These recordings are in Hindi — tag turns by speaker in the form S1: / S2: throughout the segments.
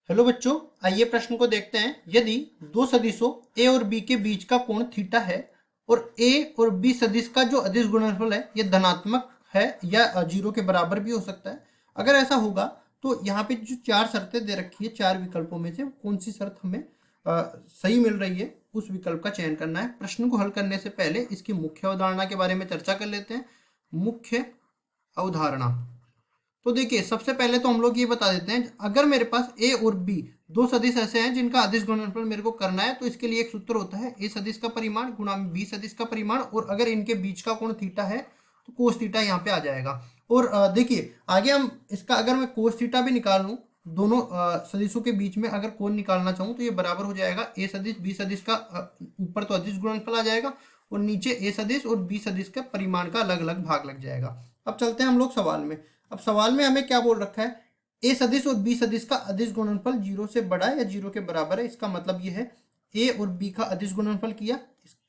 S1: हेलो बच्चों, आइए प्रश्न को देखते हैं। यदि दो सदिशों ए और बी के बीच का कोण थीटा है और ए और बी सदिश का जो अदिश गुणनफल है ये धनात्मक है या जीरो के बराबर भी हो सकता है। अगर ऐसा होगा तो यहाँ पे जो चार शर्तें दे रखी है, चार विकल्पों में से कौन सी शर्त हमें सही मिल रही है उस विकल्प का चयन करना है। प्रश्न को हल करने से पहले इसकी मुख्य अवधारणा के बारे में चर्चा कर लेते हैं। मुख्य अवधारणा तो देखिए, सबसे पहले तो हम लोग ये बता देते हैं, अगर मेरे पास ए और बी दो सदिश ऐसे हैं जिनका अदिश गुणनफल मेरे को करना है तो इसके लिए एक सूत्र होता है ए सदिश का परिमाण गुणा बी सदिश का परिमाण, और अगर इनके बीच का कोण थीटा है तो कोस थीटा यहाँ पे आ जाएगा। और देखिए आगे हम इसका, अगर मैं कोस थीटा भी निकाल लूँ दोनों सदिशों के बीच में अगर कोण निकालना चाहूँ तो ये बराबर हो जाएगा ए सदिश बी सदिश का, ऊपर तो अदिश गुणनफल आ जाएगा और नीचे ए सदिश और बी सदिश का परिमाण का अलग अलग भाग लग जाएगा। अब चलते हैं हम लोग सवाल में। अब सवाल में हमें क्या बोल रखा है, ए सदिश और बी सदिश का अदिश गुणनफल जीरो से बड़ा है या जीरो के बराबर है। इसका मतलब ये है ए और बी का अदिश गुणनफल किया,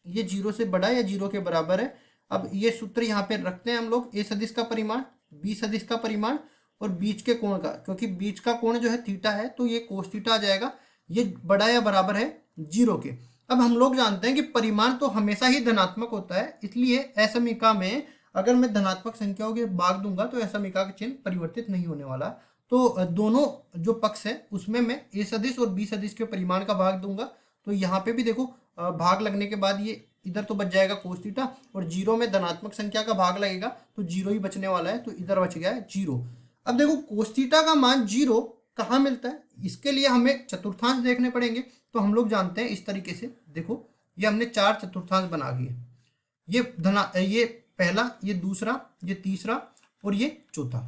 S1: ये जीरो से बड़ा है या जीरो के बराबर है। अब ये सूत्र यहाँ पे रखते हैं हम लोग, ए सदिश का परिमाण बी सदिश का परिमाण और बीच के कोण का, क्योंकि बीच का कोण जो है थीटा है तो ये कोस थीटा आ जाएगा। ये बड़ा या बराबर है जीरो के। अब हम लोग जानते हैं कि परिमाण तो हमेशा ही धनात्मक होता है, इसलिए असमीका में अगर मैं धनात्मक संख्याओं के भाग दूंगा तो असमीका का चिन्ह परिवर्तित नहीं होने वाला। तो दोनों जो पक्ष है उसमें मैं ए सदिश और बी सदिश के परिमाण का भाग दूंगा। तो यहाँ पे भी देखो भाग लगने के बाद ये इधर तो बच जाएगा कोस थीटा, और जीरो में धनात्मक संख्या का भाग लगेगा तो जीरो ही बचने वाला है, तो इधर बच गया है जीरो। अब देखो कोस थीटा का मान जीरो कहाँ मिलता है, इसके लिए हमें चतुर्थांश देखने पड़ेंगे। तो हम लोग जानते हैं इस तरीके से, देखो ये हमने चार चतुर्थांश बना दिए, ये पहला, ये दूसरा, ये तीसरा और ये चौथा,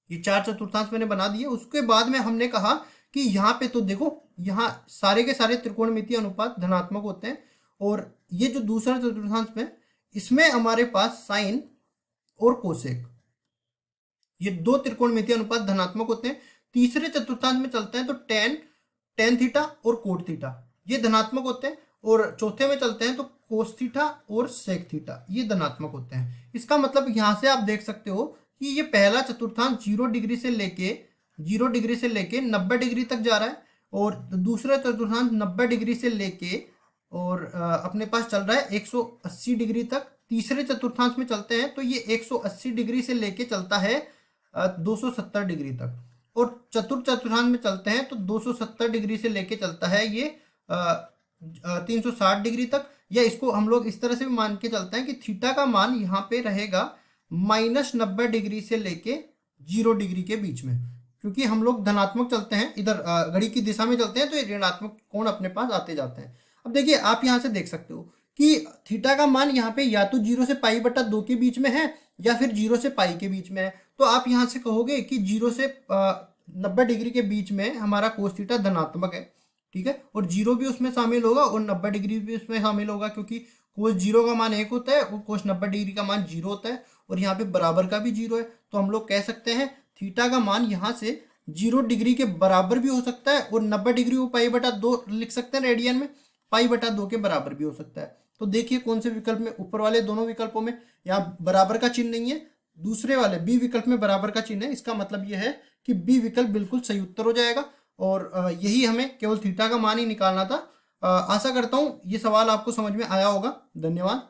S1: ये चार चतुर्थांश मैंने बना दिए। उसके बाद में हमने कहा कि यहाँ पे तो देखो यहाँ सारे के सारे त्रिकोणमितीय अनुपात धनात्मक होते हैं, और ये जो दूसरा चतुर्थांश में इसमें हमारे पास साइन और कोसेक, ये दो त्रिकोणमितीय अनुपात धनात्मक होते हैं। तीसरे चतुर्थांश में चलते हैं तो टेन थीटा और कोट थीटा ये धनात्मक होते हैं, और चौथे में चलते हैं तो कोस थीटा और सेक थीटा ये धनात्मक होते हैं। इसका मतलब यहाँ से आप देख सकते हो कि ये पहला चतुर्थांश 0 डिग्री से लेके 90 डिग्री तक जा रहा है, और दूसरा चतुर्थांश 90 डिग्री से लेके और अपने पास चल रहा है 180 डिग्री तक। तीसरे चतुर्थांश में चलते हैं तो ये 180 डिग्री से लेके चलता है 270 डिग्री तक, और चतुर्थ चतुर्थांश में चलते हैं तो 270 डिग्री से लेके चलता है ये 360 डिग्री तक। या इसको हम लोग इस तरह से भी मान के चलते हैं कि थीटा का मान यहाँ पे रहेगा -90 डिग्री से लेके 0 डिग्री के बीच में, क्योंकि हम लोग धनात्मक चलते हैं, इधर घड़ी की दिशा में चलते हैं तो ये ऋणात्मक कोण अपने पास आते जाते हैं। अब देखिए आप यहाँ से देख सकते हो कि थीटा का मान यहाँ पे या तो 0 से π/2 के बीच में है या फिर 0 से पाई के बीच में है। तो आप यहाँ से कहोगे कि 0 से 90 डिग्री के बीच में हमारा कोस थीटा धनात्मक है, ठीक है, और जीरो भी उसमें शामिल होगा और 90 डिग्री भी उसमें शामिल होगा, क्योंकि कोस जीरो का मान 1 होता है और कोस 90 डिग्री का मान 0 होता है, और यहाँ पे बराबर का भी 0 है। तो हम लोग कह सकते हैं थीटा का मान यहाँ से 0 डिग्री के बराबर भी हो सकता है, और 90 डिग्री को π/2 लिख सकते हैं रेडियन में, π/2 के बराबर भी हो सकता है। तो देखिए कौन से विकल्प में, ऊपर वाले दोनों विकल्पों में यहाँ बराबर का चिन्ह नहीं है, दूसरे वाले बी विकल्प में बराबर का चिन्ह है। इसका मतलब यह है कि बी विकल्प बिल्कुल सही उत्तर हो जाएगा, और यही हमें केवल थीटा का मान ही निकालना था। आशा करता हूँ ये सवाल आपको समझ में आया होगा। धन्यवाद।